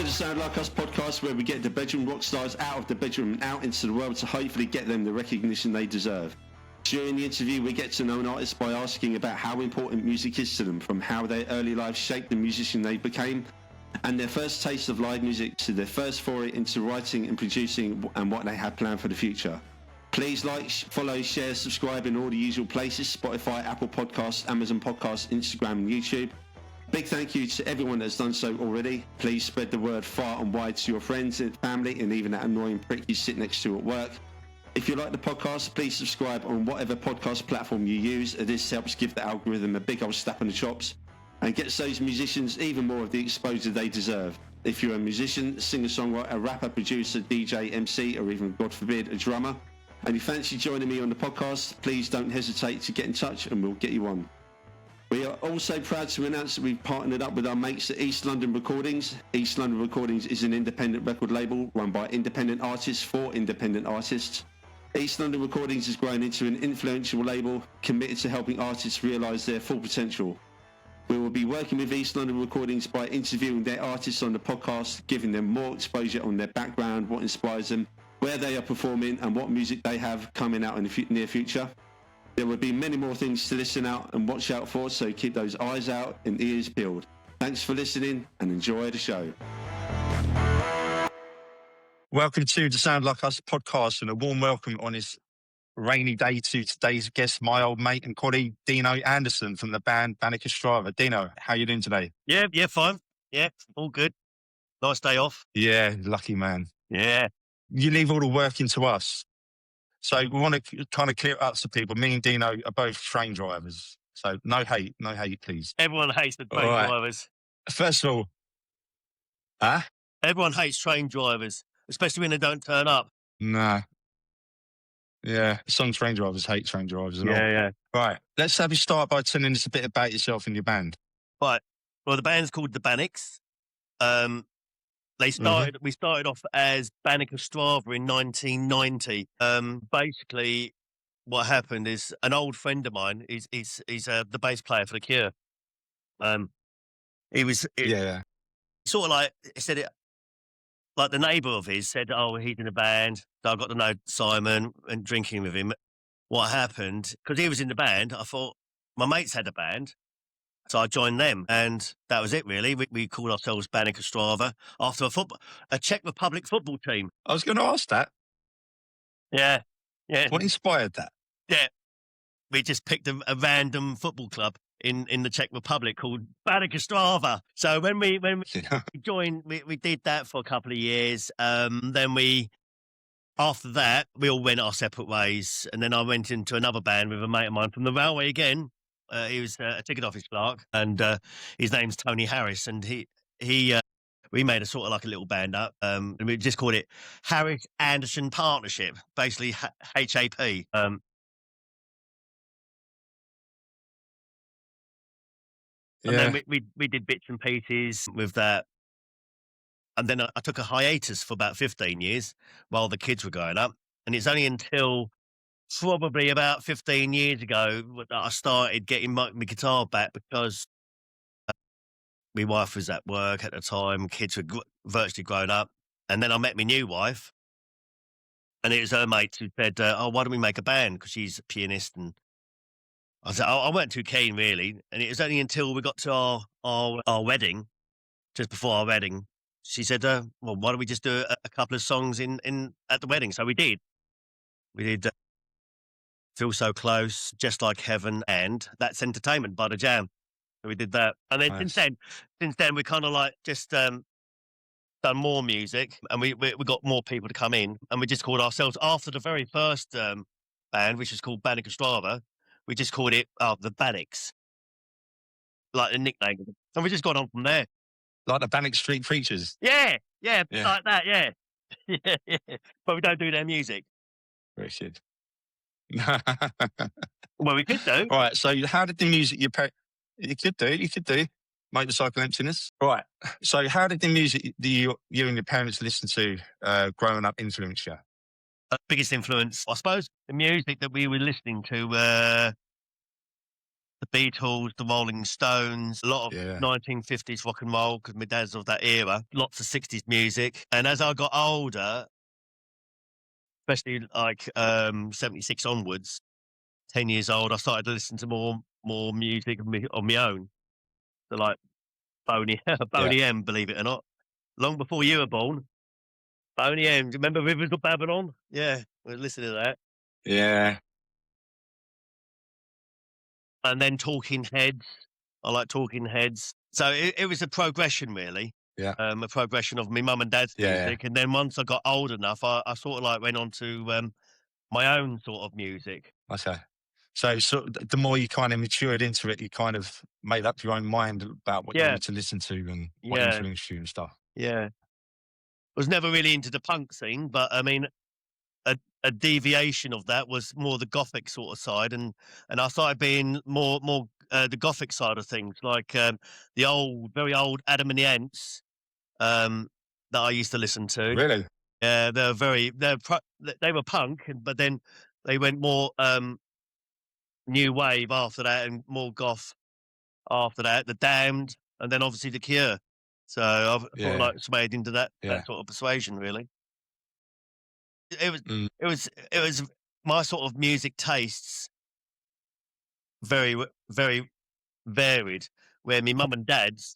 the Sound Like Us podcast, where we get the bedroom rock stars out of the bedroom and out into the world to hopefully get them the recognition they deserve. During the interview, we get to know an artist by asking about how important music is to them, from how their early lives shaped the musician they became, and their first taste of live music to their first foray into writing and producing and what they have planned for the future. Please like, follow, share, subscribe in all the usual places: Spotify, Apple Podcasts, Amazon Podcasts, Instagram and YouTube. Big thank you to everyone that's done so already. Please spread the word far and wide to your friends and family, and even that annoying prick you sit next to at work. If you like the podcast, please subscribe on whatever podcast platform you use. This helps give the algorithm a big old slap on the chops and gets those musicians even more of the exposure they deserve. If you're a musician, singer-songwriter, rapper, producer, DJ, MC, or even, God forbid, a drummer, and you fancy joining me on the podcast, please don't hesitate to get in touch and we'll get you on. We are also proud to announce that we've partnered up with our mates at East London Recordings. East London Recordings is an independent record label run by independent artists for independent artists. East London Recordings has grown into an influential label committed to helping artists realise their full potential. We will be working with East London Recordings by interviewing their artists on the podcast, giving them more exposure on their background, what inspires them, where they are performing, and what music they have coming out in the near future. There will be many more things to listen out and watch out for, so keep those eyes out and ears peeled. Thanks for listening and enjoy the show. Welcome to the Sound Like Us podcast, and a warm welcome on this rainy day to today's guest, my old mate and colleague, Dino Anderson from the band Bannicus Driver. Dino, how you doing today? Yeah, fine. Yeah, all good. Nice day off. Yeah, lucky man. Yeah. You leave all the work into us. So we want to kind of clear it up to people. Me and Dino are both train drivers. So no hate, please. Everyone hates the train drivers. First of all, everyone hates train drivers, especially when they don't turn up. Nah. Yeah, some train drivers hate train drivers. Yeah. Right, let's have you start by telling us a bit about yourself and your band. Right. Well, the band's called the Banics. We started off as Banik Ostrava in 1990. Basically, what happened is an old friend of mine is the bass player for The Cure. Sort of like said it. Like the neighbour of his said, "Oh, he's in a band." So I got to know Simon and drinking with him. What happened, because he was in the band, I thought my mates had a band. So I joined them, and that was it, really. We called ourselves Banik Ostrava after a Czech Republic football team. I was going to ask that. Yeah. What inspired that? Yeah. We just picked a random football club in the Czech Republic called Banik Ostrava. So when we joined, we did that for a couple of years. After that, we all went our separate ways. And then I went into another band with a mate of mine from the railway again. He was a ticket office clerk, and his name's Tony Harris. And we made a sort of like a little band up, and we just called it Harris Anderson Partnership, basically HAP. And then we did bits and pieces with that. And then I took a hiatus for about 15 years while the kids were growing up. And it's only until probably about 15 years ago that I started getting my guitar back, because my wife was at work at the time, kids were virtually grown up. And then I met my new wife, and it was her mate who said, why don't we make a band? Because she's a pianist. And I said, I weren't too keen, really. And it was only until we got to our wedding, just before our wedding, she said, well, why don't we just do a couple of songs at the wedding? So we did. We did Feel So Close, Just Like Heaven, and That's Entertainment by The Jam. So we did that. And then nice. since then, we kind of like just done more music, and we got more people to come in, and we just called ourselves, after the very first band, which was called Banik Ostrava, we just called it the Banics, like the nickname. And we just got on from there. Like the Banik Street Preachers? Yeah, like that, yeah. Yeah. But we don't do their music. Very good. Well, we could do. Right, so how did the music you could do Motorcycle Emptiness. Right, so how did the music you and your parents listened to growing up influence you? Biggest influence, I suppose, the music that we were listening to the Beatles, the Rolling Stones, a lot of Yeah. 1950s rock and roll, because my dad's of that era, lots of 60s music. And as I got older, especially like 76 onwards, 10 years old, I started to listen to more music on my own. So like Boney, Boney M, believe it or not. Long before you were born, Boney M. Do you remember Rivers of Babylon? Yeah, we were listening to that. Yeah. And then Talking Heads. I like Talking Heads. So it was a progression, really. Yeah. A progression of my mum and dad's music. And then once I got old enough, I sort of like went on to my own sort of music. Okay. So the more you kind of matured into it, you kind of made up your own mind about what you wanted to listen to and what influenced you and stuff. Yeah. I was never really into the punk scene, but I mean, a deviation of that was more the gothic sort of side, and I started being more the gothic side of things, like the very old Adam and the Ants that I used to listen to. Really? Yeah, they were punk, but then they went more new wave after that, and more goth after that. The Damned, and then obviously the Cure. So I've sort of like swayed into that sort of persuasion, really. It was my sort of music tastes very varied. Where my mum and dad's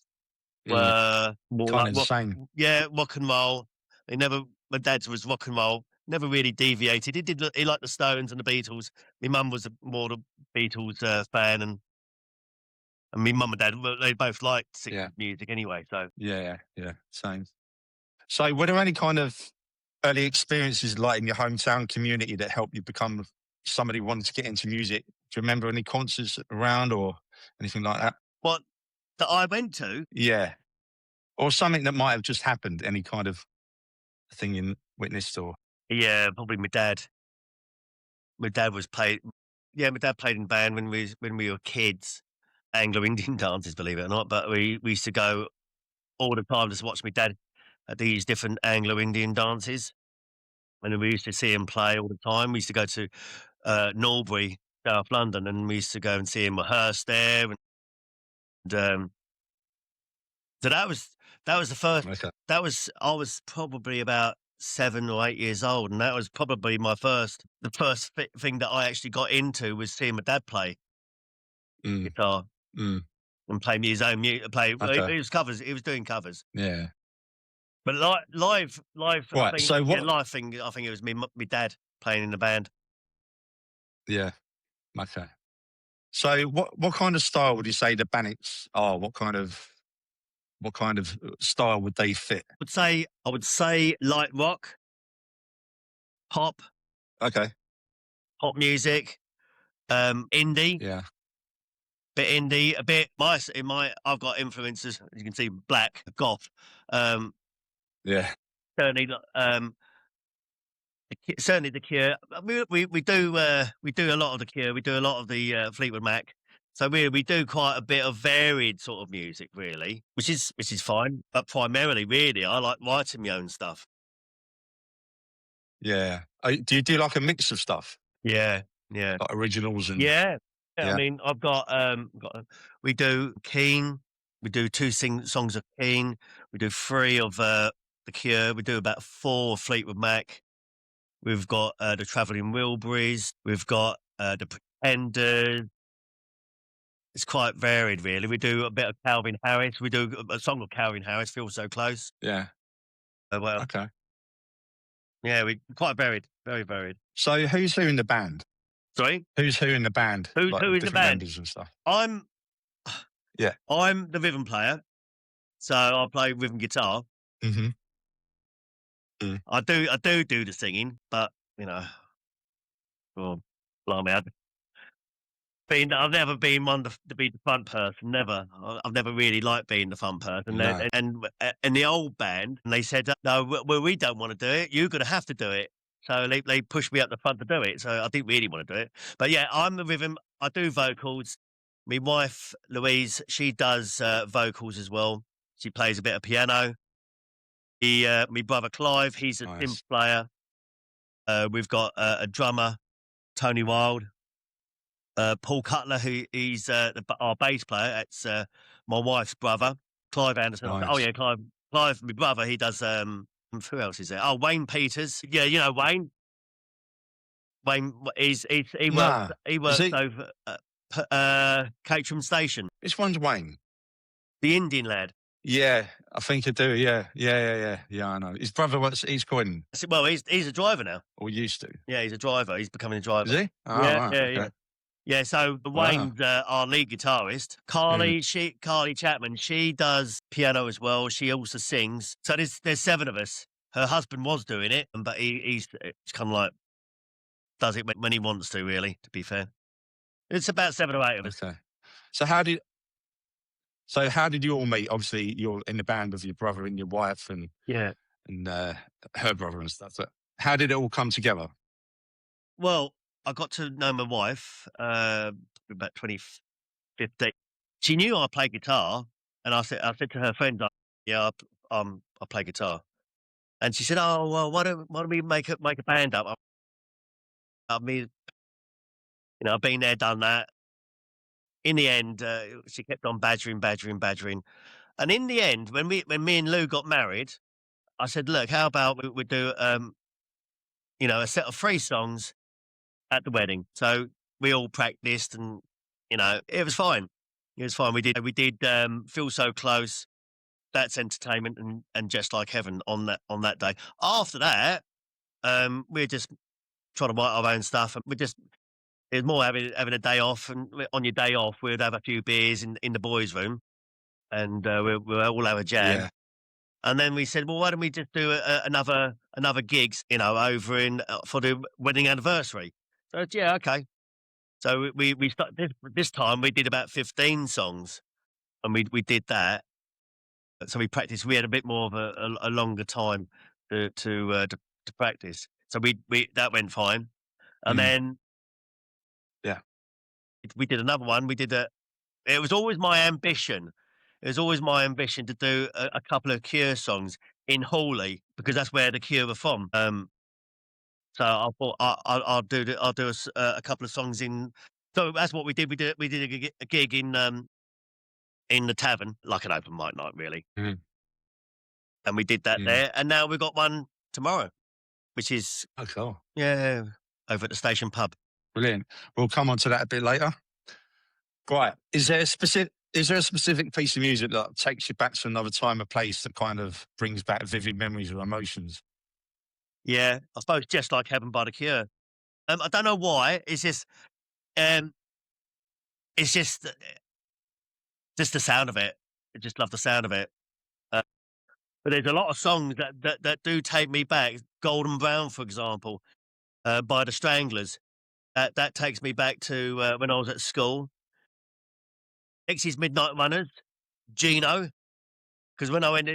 were more kind like of the same. rock and roll. My dad's was rock and roll. Never really deviated. He liked the Stones and the Beatles. My mum was more the Beatles fan, and my mum and dad, they both liked 60s music anyway. So yeah, same. So were there any kind of early experiences like in your hometown community that helped you become somebody who wanted to get into music? Do you remember any concerts around or anything like that? What that I went to? Yeah. Or something that might have just happened, any kind of thing you witnessed or? Yeah, probably my dad. My dad my dad played in band when we were kids. Anglo-Indian dances, believe it or not, but we used to go all the time to watch my dad at these different Anglo-Indian dances. And we used to see him play all the time. We used to go to Norbury, South London, and we used to go and see him rehearse there. And so that was the first. Okay. I was probably about 7 or 8 years old, and that was probably the first thing that I actually got into was seeing my dad play guitar and play his own music. It was covers. He was doing covers. Yeah. But live. Right. Live thing. I think it was me dad playing in the band. Yeah. Okay. So what kind of style would you say the Banics are? What kind of style would they fit? I would say light rock, pop. Okay. Pop music, indie. Yeah. Bit indie, a bit I've got influences, as you can see, black, goth. Yeah. Certainly, certainly the Cure. We do a lot of the Cure. We do a lot of the Fleetwood Mac. So we do quite a bit of varied sort of music, really, which is fine. But primarily, really, I like writing my own stuff. Yeah. Do you do like a mix of stuff? Yeah. Like originals and Yeah. I mean, I've got we do Keen. We do 2 songs of Keen. We do 3 of The Cure. We do about 4 of Fleetwood Mac. We've got the Travelling Wilburys. We've got the Pretenders. It's quite varied, really. We do a bit of Calvin Harris. We do a song of Calvin Harris, Feel So Close. Yeah. Well, okay. Yeah, we quite varied, very varied. So who's who in the band? Sorry? Who's who in the band? Who in the band? Members and stuff. I'm Yeah. I'm the rhythm player, so I play rhythm guitar. Mm-hmm. I do the singing, but well, blimey, I've never been one to be the front person. Never. I've never really liked being the front person. No. And in the old band, they said, "No, well, we don't want to do it. You're going to have to do it." So they pushed me up the front to do it. So I didn't really want to do it. But yeah, I'm the rhythm. I do vocals. My wife Louise, she does vocals as well. She plays a bit of piano. My brother Clive, he's a synth player. We've got a drummer, Tony Wild. Paul Cutler, he's our bass player. That's my wife's brother, Clive Anderson. I said, oh Nice. yeah, Clive, my brother. He does. Who else is there? Oh, Wayne Peters. Yeah, you know Wayne. Wayne, he Nah. Is works he? over Caterham Station. Which one's Wayne? The Indian lad. Yeah, I think I do. Yeah. Yeah, I know. His brother works at East Croydon, I said, well, he's a driver now. or used to. Yeah, he's a driver. He's becoming a driver. Is he? Oh, Yeah, right, yeah, okay. yeah. Yeah, so Wow. Wayne's our lead guitarist. Carly Chapman, she does piano as well. She also sings. So there's 7 of us. Her husband was doing it, but he's kind of like does it when he wants to. Really, to be fair, it's about 7 or 8 of us. Okay. So how did you all meet? Obviously, you're in the band with your brother and your wife and Yeah. and her brother and stuff. So how did it all come together? Well, I got to know my wife about 2015. She knew I played guitar, and I said to her friends, "Yeah, I play guitar." And she said, "Oh well, why don't we make a band up?" I mean, I've been there, done that. In the end, she kept on badgering, and in the end, when me and Lou got married, I said, "Look, how about we do a set of 3 songs at the wedding?" So we all practiced, and it was fine. It was fine. We did Feel So Close, That's Entertainment, and Just Like Heaven on that day. After that, we're just trying to write our own stuff, and it was more having a day off, and on your day off, we'd have a few beers in the boys' room, and we'll all have a jam. Yeah. And then we said, well, why don't we just do another gigs, over in for the wedding anniversary? So yeah, okay. So we started this time. We did about 15 songs, and we did that. So we practiced. We had a bit more of a longer time to practice. So we that went fine, and then Yeah. we did another one. It was always my ambition. It was always my ambition to do a couple of Cure songs in Hawley, because that's where the Cure were from. So I thought I'll do a couple of songs in. So that's what we did. We did a gig in the tavern, like an open mic night, really. Mhm. And we did that there. And now we've got one tomorrow, which is Oh, cool. over at the station pub. Brilliant. We'll come on to that a bit later. Right. Is there a specific piece of music that takes you back to another time or place that kind of brings back vivid memories or emotions? Yeah, I suppose Just Like Heaven by the Cure. I don't know why. It's just the sound of it. I just love the sound of it. But there's a lot of songs that do take me back. Golden Brown, for example, by the Stranglers. That takes me back to when I was at school. X's Midnight Runners, Gino. Because when I went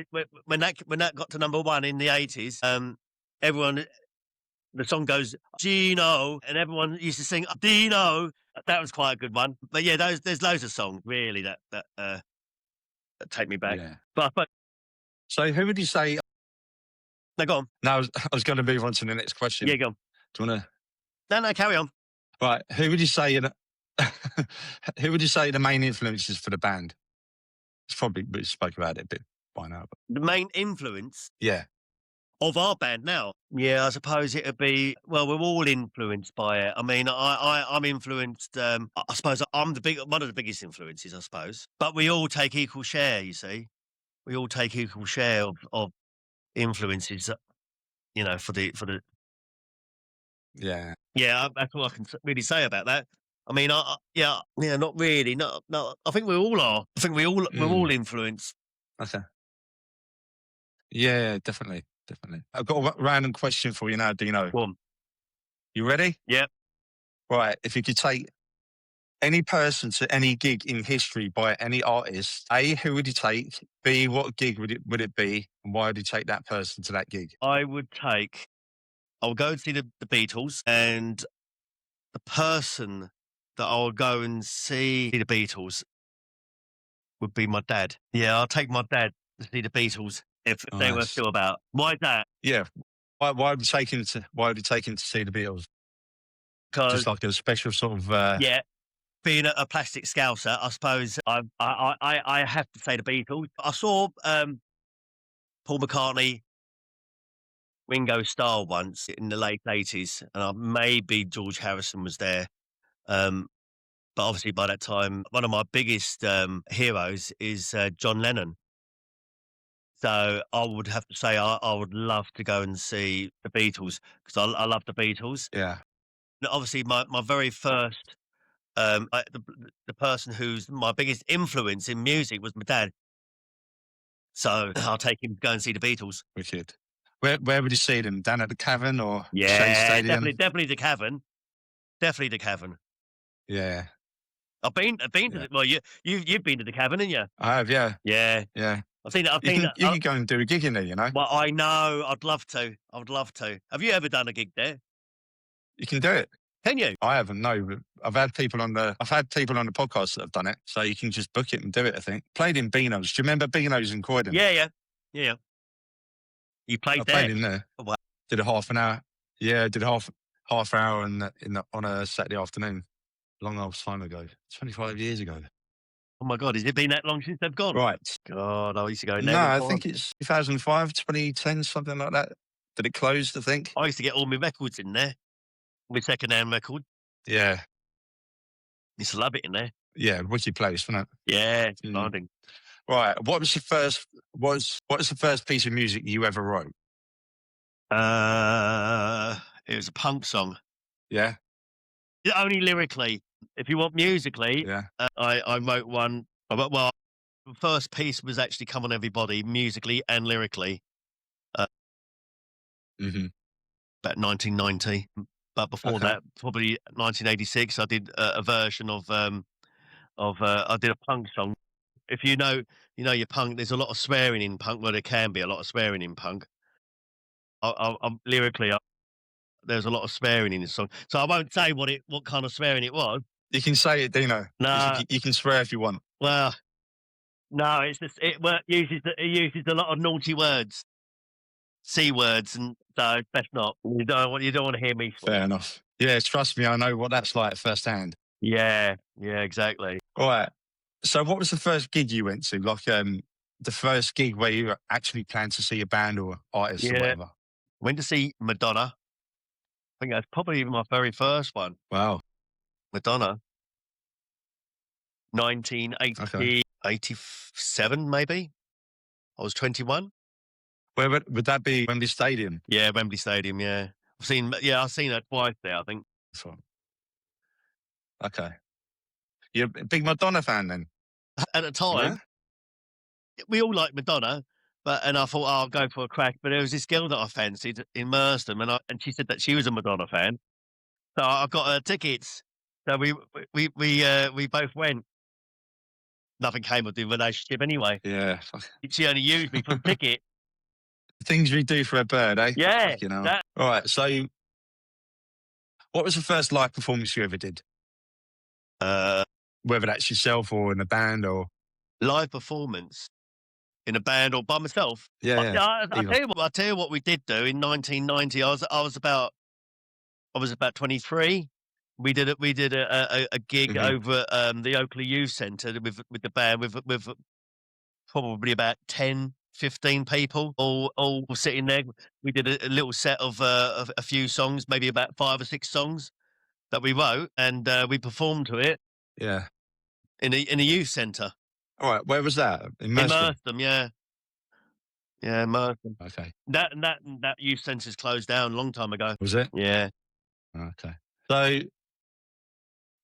when that got to number 1 in the 80s, everyone, the song goes Gino, and everyone used to sing Dino. That was quite a good one. But yeah, there's loads of songs really that take me back. Yeah. But So who would you say? no, go on. No, I was going to move on to the next question. Yeah, go on. Do you want to? No, carry on. Right. Who would you say? Who would you say the main influences for the band? It's probably we spoke about it a bit by now. But The main influence yeah. of our band now. Yeah, I suppose it would be, well, we're all influenced by it. I mean, I'm influenced, I suppose I'm one of the biggest influences, I suppose. But we all take equal share, you see. We all take equal share of influences, for the Yeah. yeah, that's all I can really say about that. I mean, not really. No, I think we all are. I think we're all influenced. Okay. Yeah, definitely. I've got a random question for you now, Dino. Go on. You ready? Yeah. Right. If you could take any person to any gig in history by any artist, A, who would you take? B, what gig would it be? And why would you take that person to that gig? I would go and see the Beatles, and the person that I'll go and see the Beatles would be my dad. Yeah, I'll take my dad to see the Beatles if they were still about. Why is that? Yeah. Why would you take him to see the Beatles? Because Just like a special sort of yeah, being a plastic scouser, I suppose I have to say the Beatles. I saw Paul McCartney, Ringo Starr once in the late 80s, and maybe George Harrison was there. But obviously by that time, one of my biggest heroes is John Lennon. So I would have to say I would love to go and see the Beatles because I love the Beatles. Yeah. Obviously, my very first, the person who's my biggest influence in music was my dad. So I'll take him to go and see the Beatles. Wicked. Where would you see them? Down at the Cavern or Shea Yeah, Stadium? definitely the Cavern. Definitely the Cavern. Yeah. I've been to the, well, you've been to the Cavern, haven't you? I have, yeah. Yeah. Yeah. I've seen it. You can go and do a gig in there, you know. Well, I know. I'd love to. I would love to. Have you ever done a gig there? You can do it. Can you? I haven't, no. But I've had people on the podcast that have done it, so you can just book it and do it. I think played in Beano's. Do you remember Beano's in Croydon? Yeah. You played there? Played in there. Oh, wow. Did a half an hour. Yeah, did half hour on a Saturday afternoon. Long old time ago, 25 years ago. Oh my God, has it been that long since they've gone? Right. God, I used to go in there. No, I think it's 2005, 2010, something like that. Did it close, I think? I used to get all my records in there. My second-hand record. Yeah. Used to love it in there. Yeah, wicked place, wasn't it? Yeah, it's blinding. Right. What was the first piece of music you ever wrote? It was a punk song. Yeah. Only lyrically. If you want musically, yeah. I wrote one. Well, the first piece was actually "Come On Everybody," musically and lyrically. About 1990. But before that, probably 1986, I did a version of I did a punk song. If you know your punk, there's a lot of swearing in punk. Well, there can be a lot of swearing in punk. I'm lyrically, there's a lot of swearing in this song, so I won't say what kind of swearing it was. You can say it, Dino. No, you can swear if you want. Well, no, it's just it uses a lot of naughty words, C words, and so it's best not. You don't want to hear me swear. Fair enough. Yeah, trust me, I know what that's like firsthand. Yeah, exactly. All right. So, what was the first gig you went to? Like the first gig where you actually planned to see a band or artist or whatever? Went to see Madonna. I think that's probably my very first one. Wow. Madonna. 1980, 87 maybe. I was 21. Where would that be? Wembley Stadium? Yeah, Wembley Stadium, yeah. I've seen her twice there, I think. Okay. You're a big Madonna fan then? At the time, we all liked Madonna, and I thought, I'll go for a crack. But there was this girl that I fancied in Merstham, and she said that she was a Madonna fan. So I got her tickets. So we both went. Nothing came of the relationship anyway. Yeah. She only used me for the ticket. Things we do for a bird, eh? Yeah. All right. So, what was the first live performance you ever did? Whether that's yourself or in a band or live performance in a band or by myself. Yeah. I tell you what we did do in 1990. I was about 23. We did a gig over at the Oakley Youth Centre with the band with probably about 10, 15 people all sitting there. We did a little set of a few songs, maybe about 5 or 6 songs that we wrote, and we performed to it. Yeah. In a youth centre. All right. Where was that? In Merstham, yeah. Yeah, Merstham. Okay. That youth centre's closed down a long time ago. Was it? Yeah. Okay. So,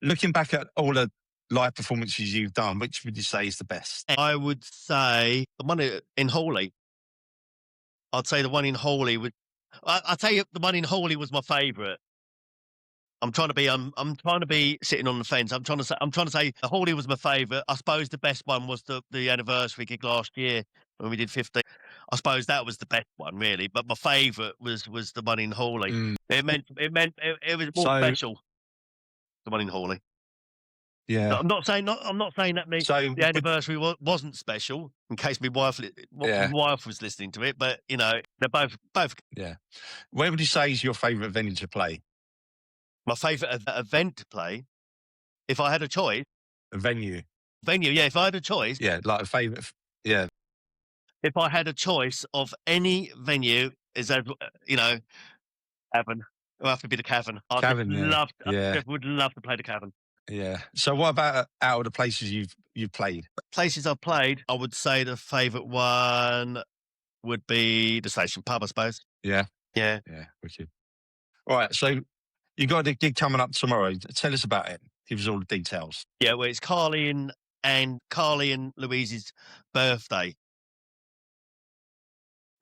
looking back at all the live performances you've done, which would you say is the best? I would say the one in Hawley. I'd say the one in Hawley would. I'd tell you the one in Hawley was my favourite. I'm trying to be sitting on the fence. I'm trying to say Hawley was my favourite. I suppose the best one was the anniversary gig last year when we did 15. I suppose that was the best one really, but my favourite was the one in Hawley. It was more special. The one in Hawley. Yeah. So I'm not saying that the anniversary wasn't special. In case my wife was listening to it, but they're both. Yeah. Where would you say is your favourite venue to play? My favourite event to play? If I had a choice, A venue. yeah. If I had a choice, Yeah, like a favourite. Yeah. if I had a choice of any venue, is that Cavern. It'll have to be the Cavern. I Cavern, yeah. Yeah. just would love to play the Cavern. Yeah. So what about out of the places you've played? Places I've played, I would say the favourite one would be the Station Pub, I suppose. Yeah. Yeah. Yeah. Wicked. All right. So you got a gig coming up tomorrow. Tell us about it. Give us all the details. Yeah, well, it's Carly and Louise's birthday.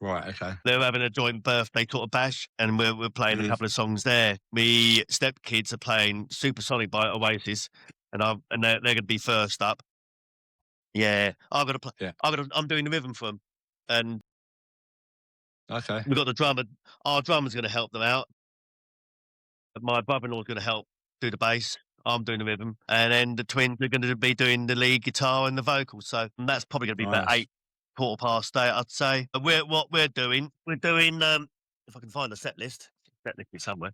Right. Okay. They're having a joint birthday sort of bash, and we're playing a couple of songs there. Me stepkids are playing Supersonic by Oasis, and they're going to be first up. Yeah, I've got to play. Yeah. I'm doing the rhythm for them, and Okay. we've got the drummer. Our drummer's going to help them out. My brother-in-law's going to help do the bass. I'm doing the rhythm, and then the twins are going to be doing the lead guitar and the vocals. So that's probably going to be about Nice. 8:15, I'd say. What we're doing. If I can find the set list, technically somewhere.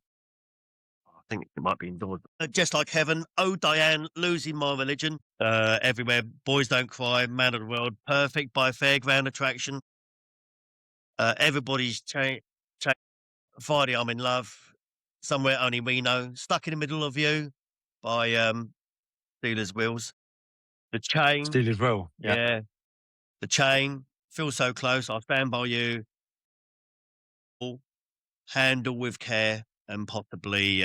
I think it might be indoors. Just Like Heaven, Oh Diane, Losing My Religion, Everywhere, Boys Don't Cry, Man of the World, Perfect by Fairground Attraction, Everybody's Friday I'm in Love, Somewhere Only We Know, Stuck in the Middle of You by Steelers Wheels, The Chain, Steelers Will. yeah, The Chain, Feel So Close, I'll Stand By You, Handle With Care, and possibly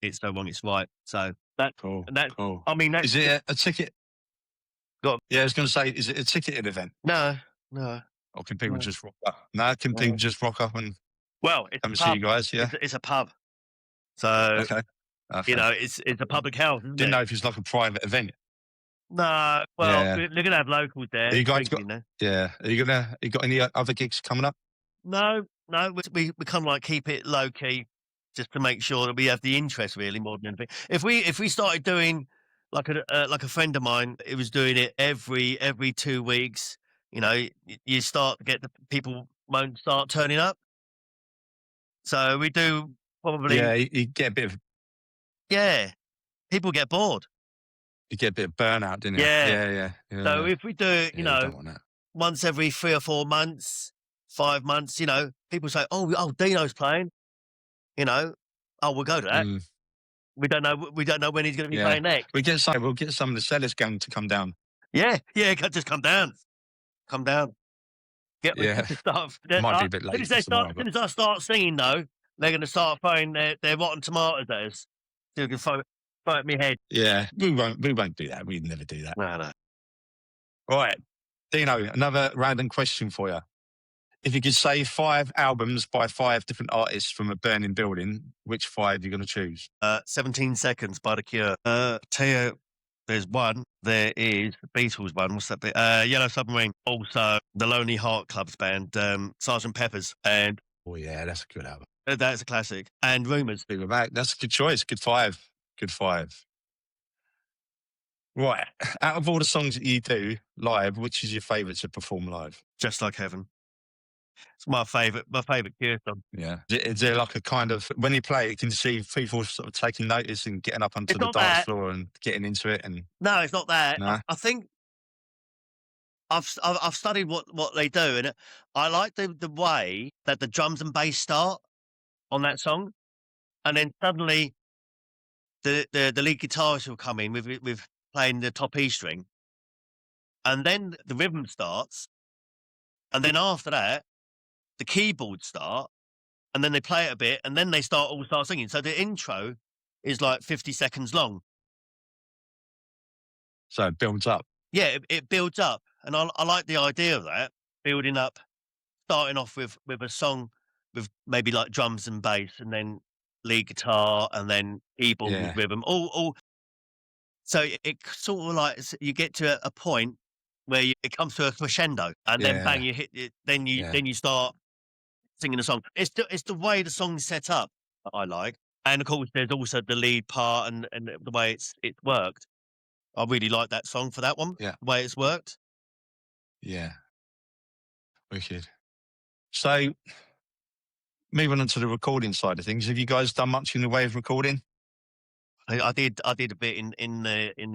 It's So Wrong It's Right. So that's Cool. that's Cool. I mean, that's Is it a ticket? Go on. Yeah, I was going to say, is it a ticketed event? No. Or can people No. just rock up? No, can people just rock up and Well, it's come a and see you pub. guys? Yeah. It's a pub. So Okay. Okay. it's a public house, isn't Didn't it? know if it's like a private event. No. Well, Yeah. they're going to have locals there. Are you guys drinking there. Yeah. You got any other gigs coming up? No. We kind of like keep it low key, just to make sure that we have the interest really more than anything. If we started doing like a friend of mine, it was doing it every 2 weeks. You start to get the people won't start turning up. So we do probably. Yeah, you get a bit of People get bored. burnout, didn't you? Yeah. Yeah. So if we do it, you don't want that. once every 3 or 4 months, 5 months, people say, "Oh, Dino's playing," we'll go to that. We don't know when he's going to be playing next. We'll get some of the sellers gang to come down. Yeah, just come down. Get the stuff. Might be a bit late. As soon as I start singing, though, they're going to start throwing their rotten tomatoes at us. So you can throw it at my head. Yeah, we won't do that. We'd never do that. No. Right, Dino, another random question for you. If you could say 5 albums by 5 different artists from a burning building, which 5 are you going to choose? 17 Seconds by The Cure. Tell you, there's one. There is the Beatles one. What's that bit? Yellow Submarine. Also, the Lonely Heart Club's band, Sgt. Pepper's. And Oh, yeah, that's a good album. that's a classic. And Rumours. We're back. That's a good choice. Good 5. Right. Out of all the songs that you do live, which is your favourite to perform live? Just Like Heaven. It's my favourite Cure song. Yeah. Is there like a kind of, when you play it, can you see people sort of taking notice and getting up onto the dance floor and getting into it? And no, it's not that. No? I think I've studied what they do, and I like the way that the drums and bass start on that song, and then suddenly the lead guitarist will come in with playing the top E string, and then the rhythm starts, and then after that the keyboards start, and then they play it a bit, and then they start singing. So the intro is like 50 seconds long. So it builds up. Yeah, it builds up, and I like the idea of that, building up, starting off with a song with maybe like drums and bass, and then lead guitar, and then keyboard with rhythm. All. So it sort of like you get to a point where it comes to a crescendo, and then bang, you hit it. Then you start singing the song. It's the way the song's set up that I like, and of course there's also the lead part and the way it's worked. I really like that song for that one. Yeah. The way it's worked. Yeah. Wicked. So, moving on to the recording side of things, have you guys done much in the way of recording? I did a bit in the in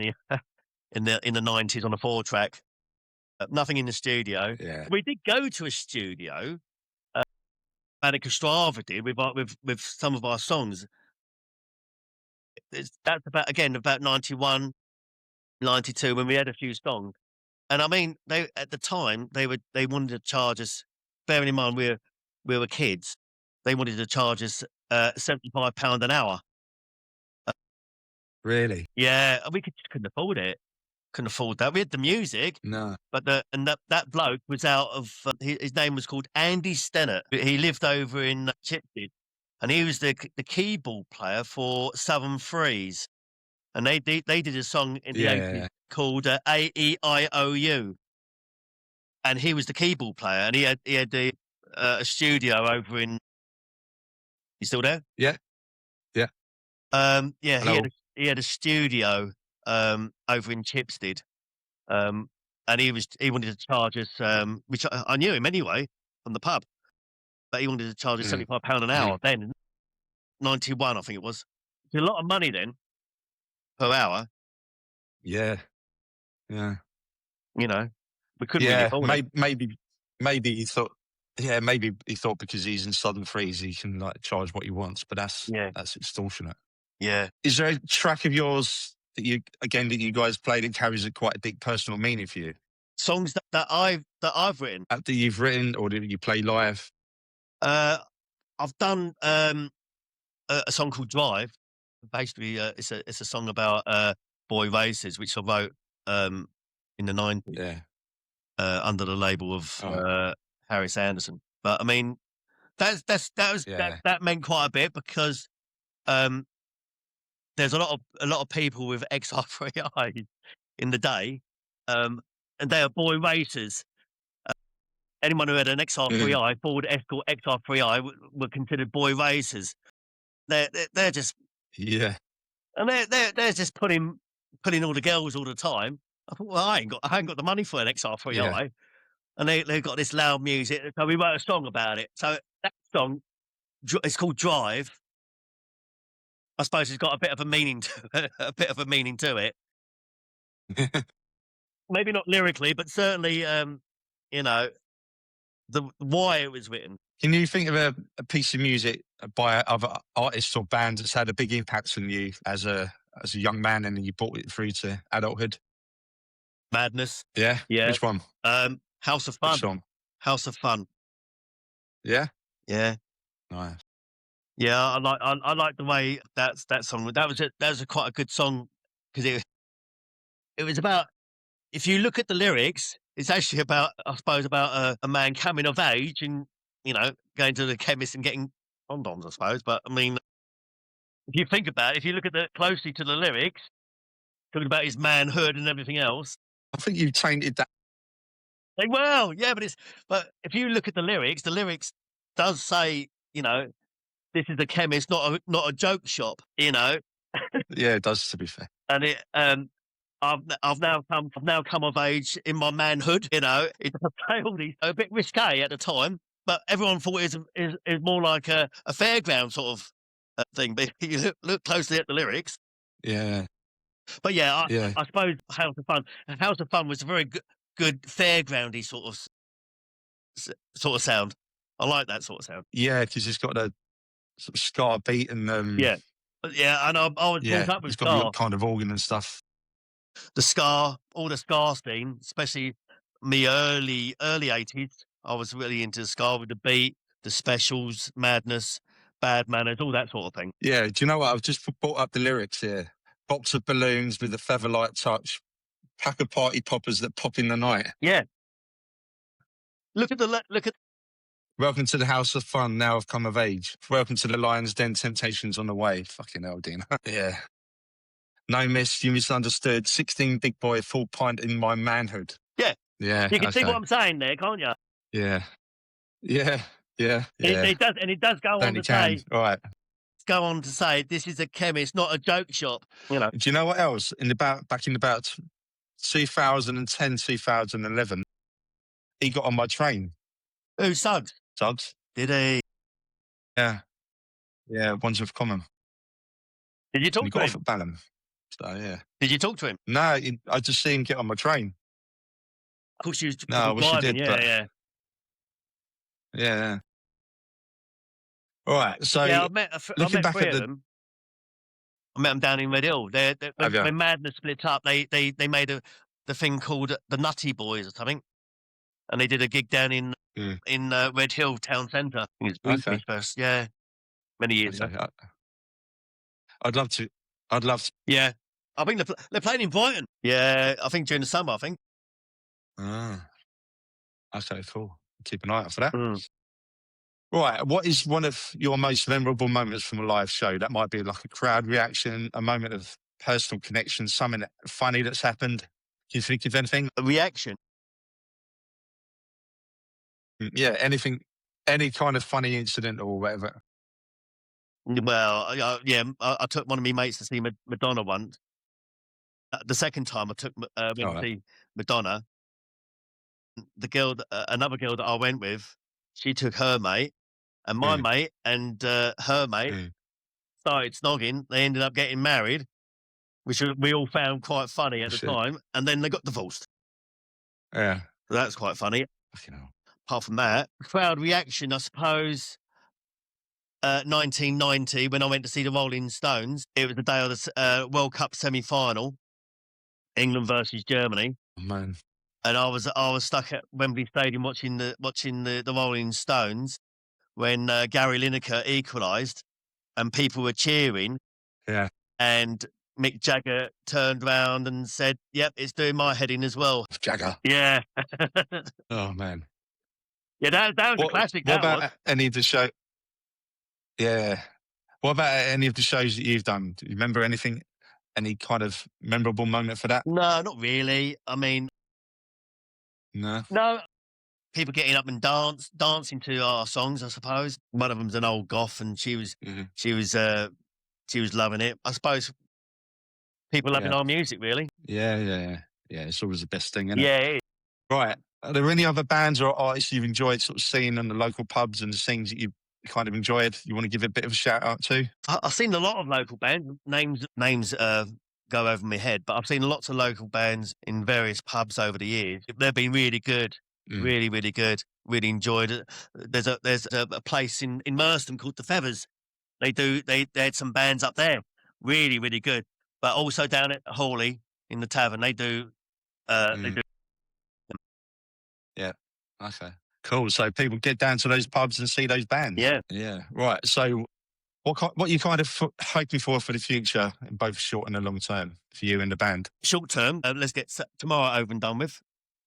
the 90s on a 4-track. Nothing in the studio. Yeah. We did go to a studio. Banik Ostrava did with some of our songs. That's about 91, 92 when we had a few songs. And I mean, they at the time they wanted to charge us. Bearing in mind we were kids, they wanted to charge us £75 an hour. Really? Yeah, and we couldn't afford it. Couldn't afford that. We had the music, No. but that bloke was out of his name was called Andy Stennett. He lived over in Chipstead, and he was the keyboard player for Southern Freeze, and they did a song in the 80s Yeah. called AEIOU, and he was the keyboard player, and he had a studio over in. You still there? Yeah. Yeah. Yeah, Hello. he had a studio over in Chipstead. And he wanted to charge us, which I knew him anyway from the pub, but he wanted to charge us £75 an hour then, 91, I think it was. It's a lot of money then per hour. Yeah. Yeah. You know, we couldn't really afford it. Maybe he thought. Yeah, maybe he thought because he's in Southern Freeze, he can like charge what he wants, but that's extortionate. Yeah. Is there a track of yours that you guys played that carries quite a deep personal meaning for you? Songs that I've written. That you've written, or did you play live? I've done a song called Drive. Basically, it's a song about boy races, which I wrote in the 90s. Yeah. Under the label of Harris Anderson. But I mean, that meant quite a bit because there's a lot of people with XR3i in the day, and they are boy racers. Anyone who had an XR3i, Ford Escort XR3i, were considered boy racers. They're just and they're just putting all the girls all the time. I thought, well, I ain't got the money for an XR3i. Yeah. And they've got this loud music, so we wrote a song about it. So that song, it's called Drive. I suppose it's got a bit of a meaning to it. Maybe not lyrically, but certainly, you know, the why it was written. Can you think of a piece of music by other artists or bands that's had a big impact on you as a young man, and then you brought it through to adulthood? Madness. Yeah. Yeah. Which one? House of Fun. Which song? House of Fun. Yeah. Yeah. Nice. Yeah, I like the way that song. That was quite a good song because it was about. If you look at the lyrics, it's actually about, I suppose, about a man coming of age and going to the chemist and getting condoms, I suppose. But I mean, if you think about it, if you look at closely to the lyrics, talking about his manhood and everything else. I think you tainted that. Well, yeah, but if you look at the lyrics does say, this is a chemist, not a joke shop, Yeah, it does, to be fair. And it, I've now come of age in my manhood. It's a bit risque at the time, but everyone thought it is more like a fairground sort of thing. But if you look closely at the lyrics, yeah. But yeah, I suppose House of Fun was a very good fairgroundy sort of sound. I like that sort of sound. Yeah, because it's got a sort of ska beat and yeah, and I was brought up with it's ska. got kind of organ and stuff. The ska, all the ska scene, especially me early 80s. I was really into ska with the beat, the specials, Madness, Bad Manners, all that sort of thing. Yeah, do you know what? I've just brought up the lyrics here. Box of balloons with a feather-light touch. Pack of party poppers that pop in the night. Yeah. Look at. Welcome to the House of Fun. Now I've come of age. Welcome to the Lion's Den. Temptations on the way. Fucking hell, Dean. Yeah. No miss. You misunderstood. 16 big boy, full pint in my manhood. Yeah. Yeah. You can see what I'm saying there, can't you? Yeah. Yeah. Yeah. It does go on to say. All right. Go on to say this is a chemist, not a joke shop. Do you know what else? Back in about 2010, 2011, he got on my train. Who, Suggs? Suggs. Did he? Yeah. Yeah, Wandsworth Common. Did you And talk he to got off him? at Balham. So, yeah. Did you talk to him? No, I just see him get on my train. Of course, she was No, I probably wish he driving. did, but Yeah. yeah. All right. So Yeah, I looking met back three at of the, them. I met them down in Red Hill. have you? When Madness split up, they made the thing called the Nutty Boys or something, and they did a gig down in Red Hill town centre. It was Okay. Brisbane first, yeah, many years ago. Okay. I'd love to. I'd love to. Yeah, I think they're playing in Brighton. Yeah, I think during the summer. I think. Ah, okay, cool. Keep an eye out for that. Mm. Right. What is one of your most memorable moments from a live show? That might be like a crowd reaction, a moment of personal connection, something funny that's happened. Can you think of anything? A reaction. Yeah, anything, any kind of funny incident or whatever. Well, I took one of my mates to see Madonna once. The second time I went All to right. see Madonna. The girl, another girl that I went with, she took her mate, and my mate and her mate started snogging. They ended up getting married, which we all found quite funny at the time. And then they got divorced. Yeah. So that's quite funny. Fucking hell. Apart from that, crowd reaction, I suppose. 1990, when I went to see the Rolling Stones, it was the day of the World Cup semi-final, England versus Germany. Oh, man. And I was stuck at Wembley Stadium watching the Rolling Stones when Gary Lineker equalised, and people were cheering. Yeah. And Mick Jagger turned round and said, "Yep, it's doing my head in as well." Jagger. Yeah. Oh, man. Yeah, that was a classic. What That about was. any of the show? Yeah. What about any of the shows that you've done? Do you remember anything? Any kind of memorable moment for that? No, not really. I mean, No. no. People getting up and dancing to our songs, I suppose. One of them's an old goth, and she was loving it. I suppose people loving our music, really. Yeah. It's always the best thing, isn't it? Yeah, it is. Right. Are there any other bands or artists you've enjoyed sort of seeing in the local pubs and the scenes that you kind of enjoyed? You want to give a bit of a shout out to? I've seen a lot of local bands. Names go over my head, but I've seen lots of local bands in various pubs over the years. They've been really good, really, really good. Really enjoyed it. There's a place in Merstham called the Feathers. They had some bands up there, really, really good. But also down at Hawley in the tavern, they do. Yeah. Okay. Cool. So people get down to those pubs and see those bands. Yeah. Yeah. Right. So what are you kind of hoping for the future in both short and the long term for you and the band? Short term, let's get tomorrow over and done with.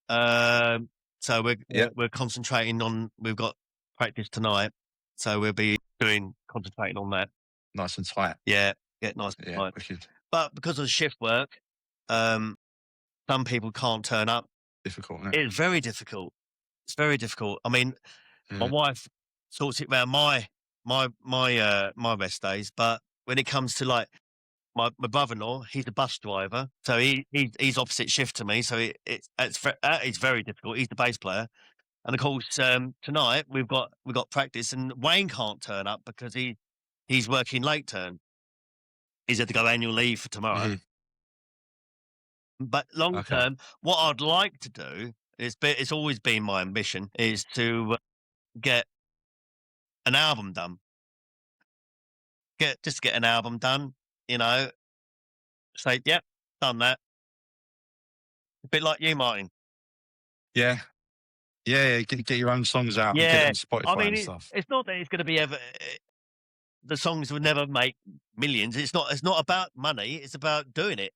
So we're concentrating on. We've got practice tonight, so we'll be concentrating on that. Nice and tight. Yeah, get nice and tight. Wicked. But because of the shift work, some people can't turn up. Difficult, isn't it? It's very difficult. It's very difficult. I mean, my wife sorts it around my rest days, but when it comes to like my brother-in-law, he's a bus driver, so he's opposite shift to me, so it's very difficult. He's the bass player, and of course tonight we've got practice, and Wayne can't turn up because he's working late turn. He's had to go annual leave for tomorrow. But long term, what I'd like to do it's always been my ambition is to get an album done. Get an album done, you know. Say, yep, done that. A bit like you, Martin. Yeah. Get your own songs out. Yeah, and get them on Spotify and stuff. It's not that it's going to be ever. The songs will never make millions. It's not about money. It's about doing it.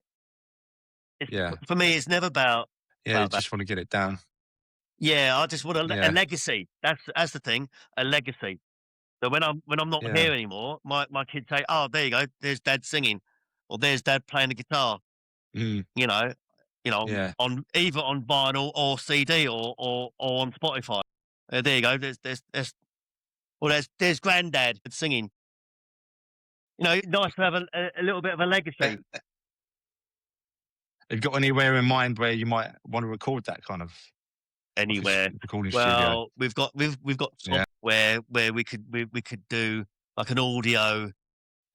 For me, it's never about. Yeah, you just want to get it down. Yeah, I just want a legacy. That's the thing, a legacy. So when I'm not here anymore, my kids say, "Oh, there you go. There's Dad singing, or there's Dad playing the guitar." You know, on either on vinyl or CD or on Spotify. There you go. There's Granddad singing. You know, nice to have a little bit of a legacy. Have you got anywhere in mind where you might want to record that kind of anywhere? Recording well, studio? we've got software where we could do like an audio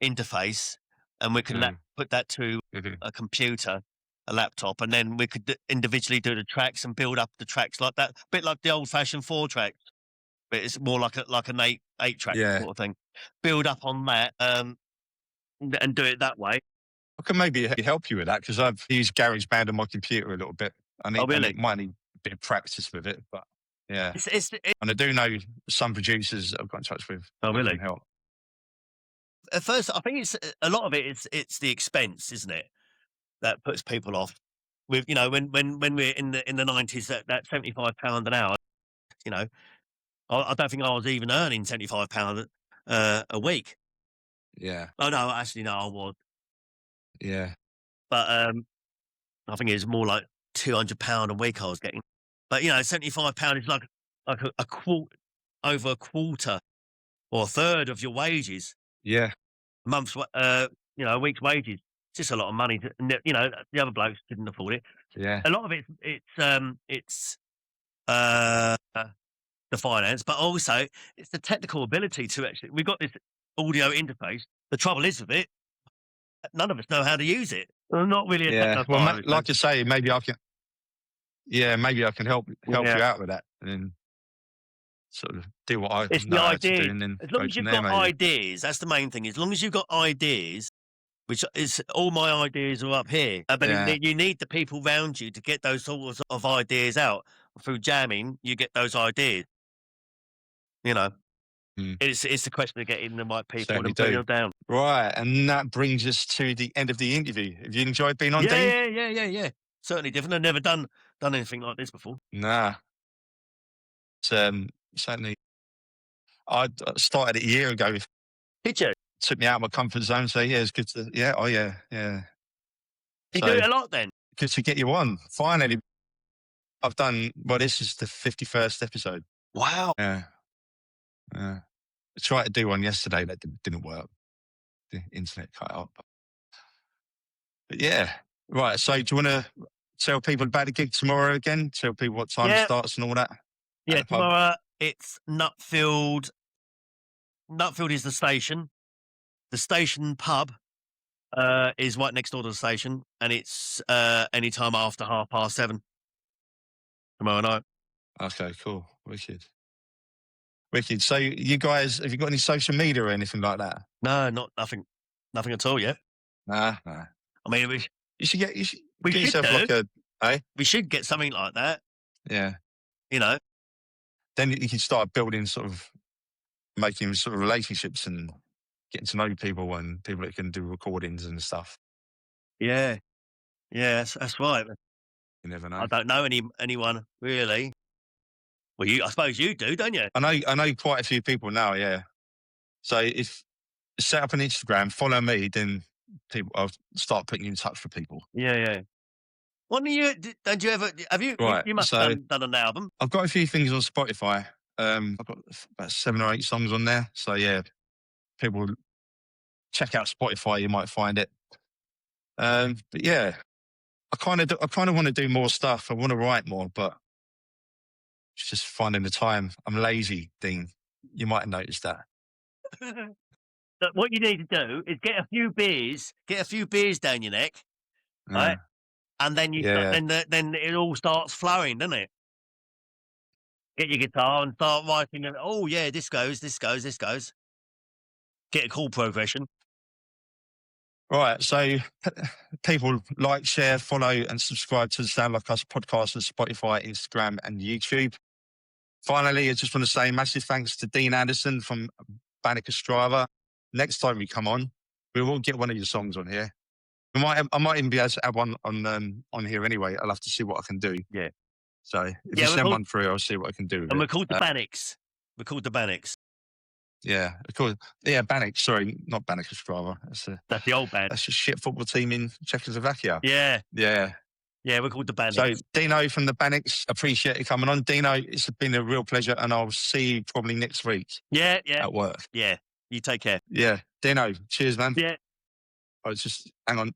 interface and we could put that to a computer, a laptop, and then we could individually do the tracks and build up the tracks like that, a bit like the old-fashioned 4 tracks, but it's more like an eight track sort of thing. Build up on that, and do it that way. I can maybe help you with that because I've used GarageBand on my computer a little bit. I might need a bit of practice with it, but yeah. And I do know some producers I've got in touch with. Oh, really? Can help. At first, I think it's a lot of it. It's the expense, isn't it, that puts people off. With when we're in the 90s, that £75 an hour, I don't think I was even earning £75 a week. Yeah. Oh no, actually no, I was. Yeah. But I think it was more like £200 a week I was getting. But £75 is like a quarter, over a quarter or a third of your wages. Yeah. A month's, a week's wages. It's just a lot of money. The other blokes couldn't afford it. Yeah. A lot of it's the finance, but also it's the technical ability to actually. We've got this audio interface. The trouble is with it, none of us know how to use it. We're not really a technophile. Well, like you say, maybe I can. Yeah, maybe I can help you out with that, and then sort of do what I know how to do, and then as long as you've got ideas, that's the main thing. As long as you've got ideas, which is all my ideas are up here, but you need the people around you to get those sorts of ideas out. Through jamming, you get those ideas. It's the question of getting the right people and putting them down. Right, and that brings us to the end of the interview. Have you enjoyed being on, Dean? Yeah. Certainly different. I've never done anything like this before. Nah. Certainly. I started it a year ago. Did you? Took me out of my comfort zone. So yeah, it's good to yeah. You do it a lot then. Good to get you on. Finally, I've done. Well, this is the 51st episode. Wow. Yeah. I tried to do one yesterday that didn't work. The internet cut out. But yeah. Right. So do you want to tell people about the gig tomorrow again? Tell people what time it starts and all that? Yeah, tomorrow it's Nutfield. Nutfield is the station. The station pub is right next door to the station, and it's any time after 7:30 tomorrow night. Okay, cool. Wicked. So you guys, have you got any social media or anything like that? No, nothing at all yet. Nah. I mean, we should get something like that. Yeah. Then you can start building making relationships and getting to know people and people that can do recordings and stuff. Yeah, that's right. You never know. I don't know anyone really. Well, I suppose you do, don't you? I know quite a few people now. Yeah. So if set up an Instagram, follow me, then I'll start putting you in touch with people. Yeah. Don't you ever? Have you? Right, you must have done an album. I've got a few things on Spotify. I've got about 7 or 8 songs on there. So yeah, people check out Spotify. You might find it. But yeah, I kind of want to do more stuff. I want to write more, but it's just finding the time. I'm lazy, Dean. You might have noticed that. But what you need to do is get a few beers down your neck, right? And then then it all starts flowing, doesn't it? Get your guitar and start writing. Oh yeah, this goes. Get a chord progression. Right, so people like, share, follow, and subscribe to the Sound Like Us podcast on Spotify, Instagram, and YouTube. Finally, I just want to say massive thanks to Dean Anderson from Banik Ostrava. Next time we come on, we will get one of your songs on here. I might even be able to add one on here anyway. I'll have to see what I can do. Yeah. So if you send one through, I'll see what I can do. And we're called the Banics. We're called the Banics. Yeah, of course. Yeah, Banik. Sorry, not Banik Ostrava. That's the old band. That's a shit football team in Czechoslovakia. Yeah. Yeah. Yeah, we're called the Banics. So Dino from the Banics, appreciate you coming on. Dino, it's been a real pleasure, and I'll see you probably next week. Yeah. At work. Yeah. You take care. Yeah. Dino, cheers, man. Yeah. Oh, just hang on.